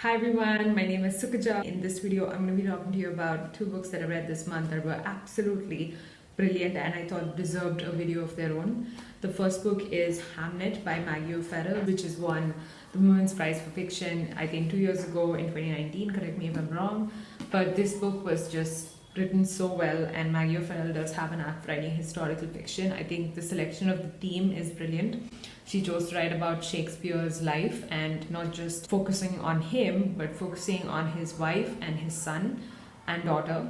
Hi everyone, my name is Sukaja. In this video, I'm going to be talking to you about two books that I read this month that were absolutely brilliant and I thought deserved a video of their own. The first book is Hamnet by Maggie O'Farrell, which has won the Women's Prize for Fiction, I think 2 years ago in 2019, correct me if I'm wrong. But this book was just written so well, and Maggie O'Farrell does have an knack for writing historical fiction. I think the selection of the theme is brilliant. She chose to write about Shakespeare's life and not just focusing on him, but focusing on his wife and his son and daughter.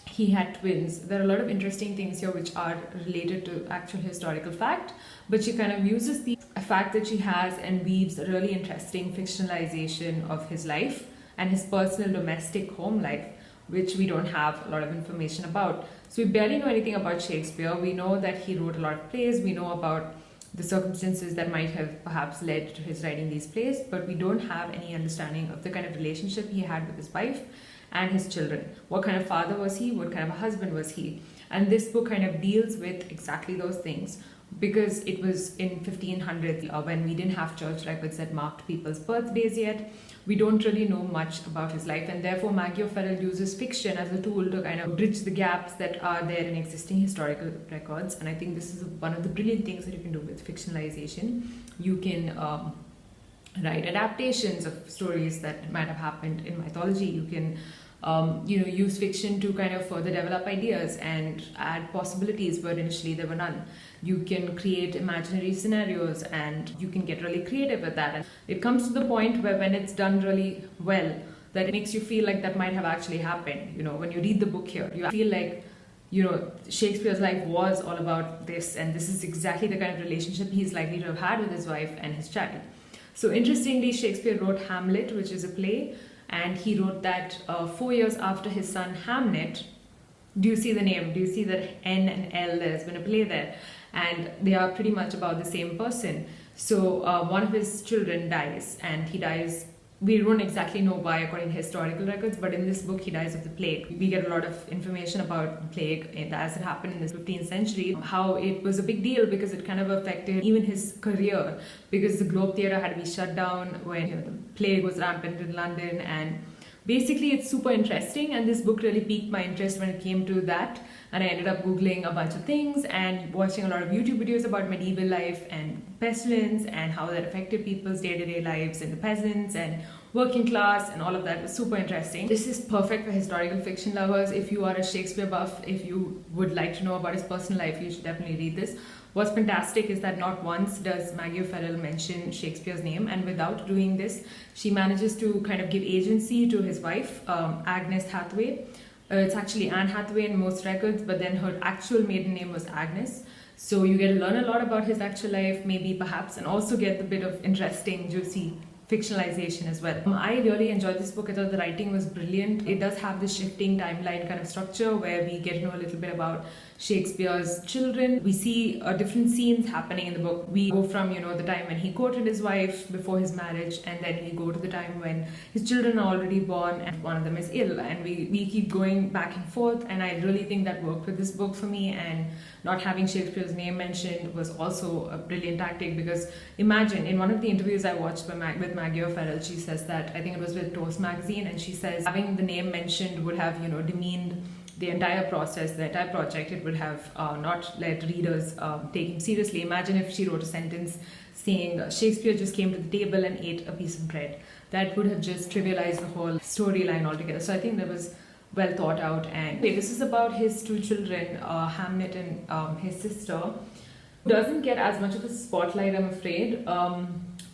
He had twins. There are a lot of interesting things here which are related to actual historical fact, but she kind of uses the fact that she has and weaves a really interesting fictionalization of his life and his personal domestic home life, which we don't have a lot of information about. So we barely know anything about Shakespeare. We know that he wrote a lot of plays. We know about the circumstances that might have perhaps led to his writing these plays, but we don't have any understanding of the kind of relationship he had with his wife and his children. What kind of father was he? What kind of a husband was he? And this book kind of deals with exactly those things, because it was in 1500 when we didn't have church records that marked people's birthdays yet. We don't really know much about his life, and therefore Maggie O'Farrell uses fiction as a tool to kind of bridge the gaps that are there in existing historical records. And I think this is one of the brilliant things that you can do with fictionalization. You can write adaptations of stories that might have happened in mythology. You can use fiction to kind of further develop ideas and add possibilities where initially there were none. You can create imaginary scenarios and you can get really creative with that. And it comes to the point where when it's done really well, that it makes you feel like that might have actually happened. When you read the book here, you feel like, Shakespeare's life was all about this, and this is exactly the kind of relationship he's likely to have had with his wife and his child. So interestingly, Shakespeare wrote Hamlet, which is a play, and he wrote that 4 years after his son Hamnet. Do you see the name? Do you see that N and L? There's been a play there, and they are pretty much about the same person. So one of his children dies, and he dies. We don't exactly know why according to historical records, but in this book he dies of the plague. We get a lot of information about the plague as it happened in the 15th century, how it was a big deal because it kind of affected even his career, because the Globe Theatre had to be shut down when the plague was rampant in London. And basically it's super interesting, and this book really piqued my interest when it came to that. And I ended up Googling a bunch of things and watching a lot of YouTube videos about medieval life and pestilence and how that affected people's day-to-day lives, and the peasants and working class, and all of that was super interesting. This is perfect for historical fiction lovers. If you are a Shakespeare buff, if you would like to know about his personal life, you should definitely read this. What's fantastic is that not once does Maggie O'Farrell mention Shakespeare's name, and without doing this, she manages to kind of give agency to his wife, Agnes Hathaway. It's actually Anne Hathaway in most records, but then her actual maiden name was Agnes. So you get to learn a lot about his actual life, maybe perhaps, and also get a bit of interesting, juicy fictionalization as well. I really enjoyed this book. I thought the writing was brilliant. It does have this shifting timeline kind of structure where we get to know a little bit about Shakespeare's children. We see different scenes happening in the book. We go from the time when he courted his wife before his marriage, and then we go to the time when his children are already born and one of them is ill, and we keep going back and forth. And I really think that worked with this book for me, and not having Shakespeare's name mentioned was also a brilliant tactic, because imagine in one of the interviews I watched with Maggie O'Farrell, she says that, I think it was with Toast magazine, and she says having the name mentioned would have demeaned the entire process, the entire project. It would have not let readers take him seriously. Imagine if she wrote a sentence saying Shakespeare just came to the table and ate a piece of bread. That would have just trivialized the whole storyline altogether. So I think that was well thought out. And this is about his two children, Hamnet and his sister. Doesn't get as much of a spotlight, I'm afraid.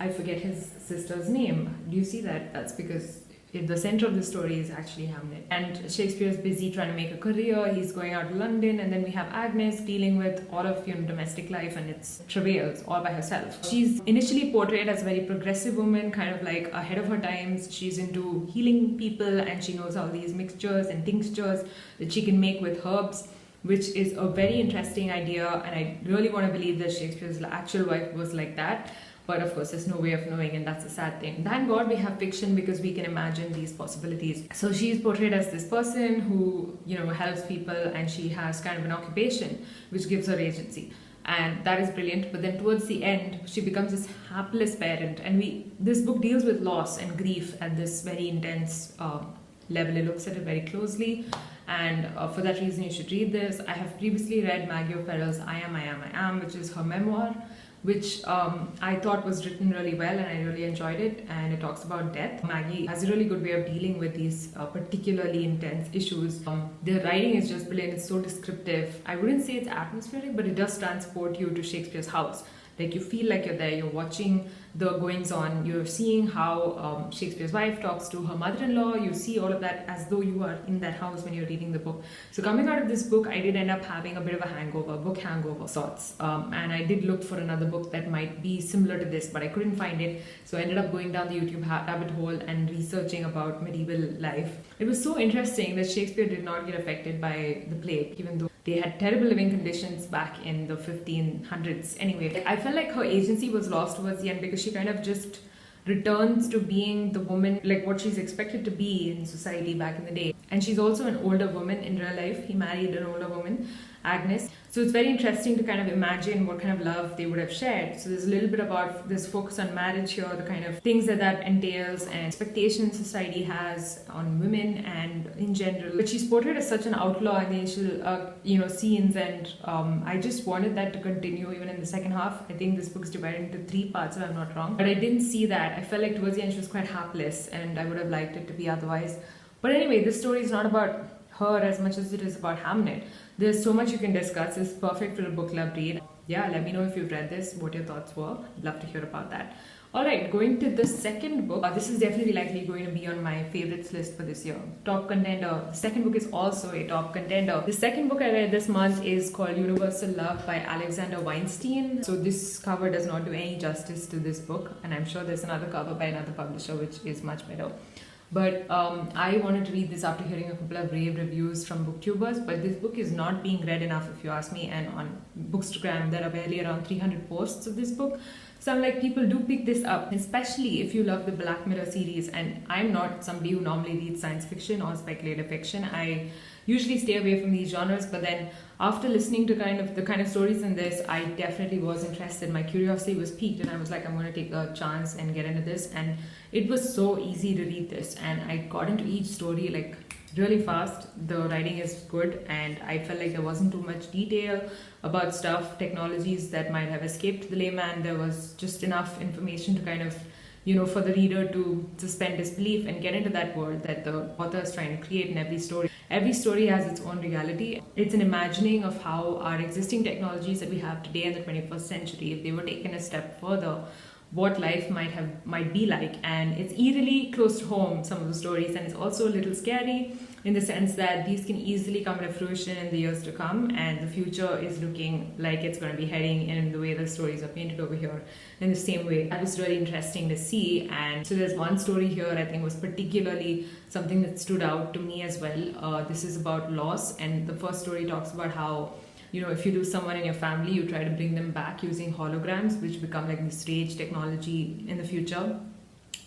I forget his sister's name. Do you see that? That's because the center of the story is actually Hamnet. And Shakespeare is busy trying to make a career. He's going out to London, and then we have Agnes dealing with all of domestic life and its travails all by herself. She's initially portrayed as a very progressive woman, kind of like ahead of her times. She's into healing people, and she knows all these mixtures and tinctures that she can make with herbs, which is a very interesting idea. And I really want to believe that Shakespeare's actual wife was like that. But of course, there's no way of knowing, and that's a sad thing. Thank God we have fiction, because we can imagine these possibilities. So she's portrayed as this person who, helps people, and she has kind of an occupation which gives her agency. and that is brilliant. But then towards the end, she becomes this hapless parent, and this book deals with loss and grief at this very intense level. It looks at it very closely, and for that reason, you should read this. I have previously read Maggie O'Farrell's I Am, which is her memoir, which I thought was written really well, and I really enjoyed it. And it talks about death. Maggie has a really good way of dealing with these particularly intense issues. The writing is just brilliant. It's so descriptive. I wouldn't say it's atmospheric, but it does transport you to Shakespeare's house. Like, you feel like you're there, you're watching the goings on, you're seeing how Shakespeare's wife talks to her mother-in-law, you see all of that as though you are in that house when you're reading the book. So coming out of this book, I did end up having a bit of a hangover, book hangover sorts. And I did look for another book that might be similar to this, but I couldn't find it. So I ended up going down the YouTube rabbit hole and researching about medieval life. It was so interesting that Shakespeare did not get affected by the plague, even though they had terrible living conditions back in the 1500s. Anyway, I felt like her agency was lost towards the end, because she kind of just returns to being the woman, like what she's expected to be in society back in the day. And she's also an older woman in real life. He married an older woman, Agnes. So it's very interesting to kind of imagine what kind of love they would have shared. So there's a little bit about this focus on marriage here, the kind of things that entails, and expectations society has on women and in general. But she's portrayed as such an outlaw in the initial scenes, and I just wanted that to continue even in the second half. I think this book's divided into 3 parts, if I'm not wrong. But I didn't see that. I felt like towards the end she was quite hapless, and I would have liked it to be otherwise. But anyway, this story is not about her as much as it is about Hamnet. There's so much you can discuss. It's perfect for a book club read. Yeah, let me know if you've read this, what your thoughts were. I'd love to hear about that. Alright, going to the second book. This is definitely likely going to be on my favorites list for this year. Top contender. The second book is also a top contender. The second book I read this month is called Universal Love by Alexander Weinstein. So this cover does not do any justice to this book, and I'm sure there's another cover by another publisher which is much better. But I wanted to read this after hearing a couple of rave reviews from booktubers, but this book is not being read enough, if you ask me. And on Bookstagram there are barely around 300 posts of this book. So I'm like, people do pick this up, especially if you love the Black Mirror series. And I'm not somebody who normally reads science fiction or speculative fiction. I usually stay away from these genres, but then after listening to the kind of stories in this, I definitely was interested. My curiosity was piqued, and I was like, I'm going to take a chance and get into this. And it was so easy to read this, and I got into each story like really fast. The writing is good, and I felt like there wasn't too much detail about technologies that might have escaped the layman. There was just enough information to kind of, for the reader to suspend disbelief and get into that world that the author is trying to create in every story. Every story has its own reality. It's an imagining of how our existing technologies that we have today in the 21st century, if they were taken a step further, what life might be like. And it's eerily close to home, some of the stories, and it's also a little scary in the sense that these can easily come to fruition in the years to come, and the future is looking like it's going to be heading in the way the stories are painted over here in the same way. That was really interesting to see. And so there's one story here I think was particularly something that stood out to me as well. This is about loss, and the first story talks about how if you lose someone in your family, you try to bring them back using holograms, which become like this strange technology in the future,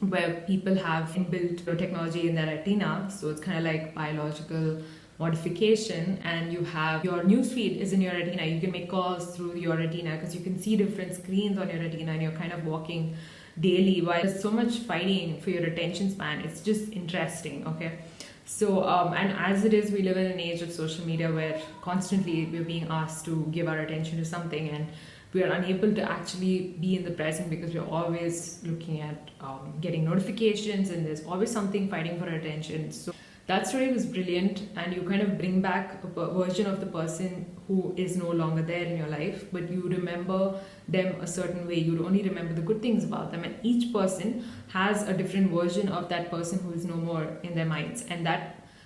where people have inbuilt technology in their retina. So it's kind of like biological modification, and you have your newsfeed is in your retina. You can make calls through your retina because you can see different screens on your retina, and you're kind of walking daily while there's so much fighting for your attention span. It's just interesting, okay? So, and as it is, we live in an age of social media where constantly we're being asked to give our attention to something, and we are unable to actually be in the present because we're always looking at getting notifications, and there's always something fighting for our attention. So that story was brilliant, and you kind of bring back a version of the person who is no longer there in your life, but you remember them a certain way. You only remember the good things about them, and each person has a different version of that person who is no more in their minds. And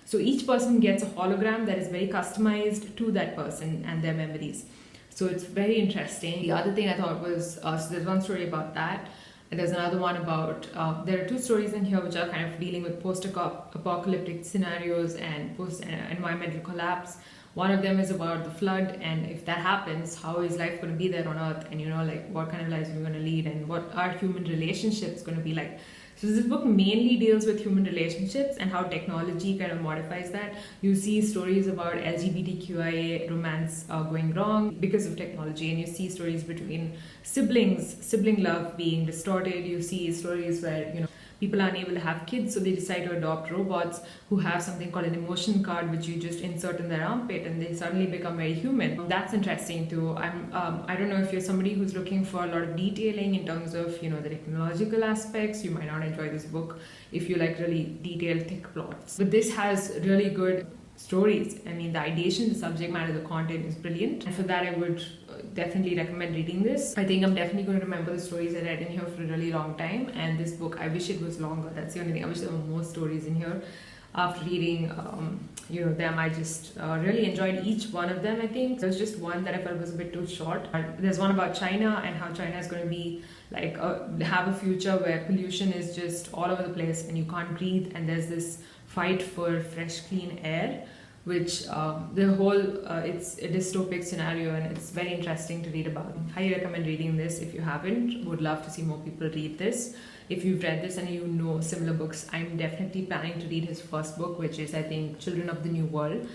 so each person gets a hologram that is very customized to that person and their memories. So it's very interesting. The other thing I thought was, so there's one story about that, and there's another one about, there are 2 stories in here which are kind of dealing with post-apocalyptic scenarios and post-environmental collapse. One of them is about the flood, and if that happens, how is life going to be there on Earth, and like what kind of lives we're going to lead, and what are human relationships going to be like. So this book mainly deals with human relationships and how technology kind of modifies that. You see stories about LGBTQIA romance going wrong because of technology, and you see stories between siblings, sibling love being distorted. You see stories where, people are unable to have kids, so they decide to adopt robots who have something called an emotion card, which you just insert in their armpit, and they suddenly become very human. That's interesting too. I don't know if you're somebody who's looking for a lot of detailing in terms of the technological aspects. You might not enjoy this book if you like really detailed, thick plots. But this has really good stories. I mean, the ideation, the subject matter, the content is brilliant, and for that I would definitely recommend reading this. I think I'm definitely going to remember the stories I read in here for a really long time, and this book, I wish it was longer. That's the only thing. I wish there were more stories in here. After reading them, I just really enjoyed each one of them. I think there's just one that I felt was a bit too short. There's one about China and how China is going to be like have a future where pollution is just all over the place and you can't breathe, and there's this fight for fresh clean air, which the whole it's a dystopic scenario, and it's very interesting to read about. Highly recommend reading this if you haven't. Would love to see more people read this. If you've read this and you know similar books, I'm definitely planning to read his first book, which is, I think, Children of the New World.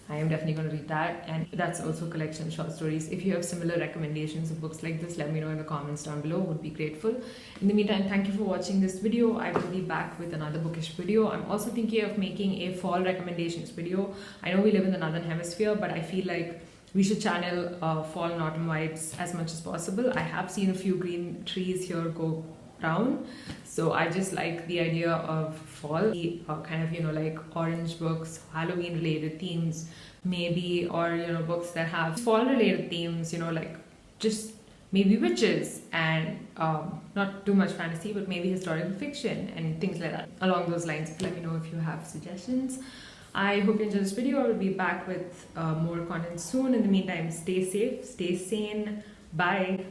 I am definitely going to read that, and that's also a collection of short stories. If you have similar recommendations of books like this, let me know in the comments down below. Would be grateful. In the meantime, thank you for watching this video. I will be back with another bookish video. I'm also thinking of making a fall recommendations video. I know we live in the northern hemisphere, but I feel like we should channel fall and autumn vibes as much as possible. I have seen a few green trees here go brown, so I just like the idea of fall, kind of like orange books, Halloween related themes maybe, or books that have fall related themes, like just maybe witches and not too much fantasy, but maybe historical fiction and things like that along those lines. Let me know if you have suggestions. I hope you enjoyed this video. I will be back with more content soon. In the meantime, stay safe, stay sane. Bye.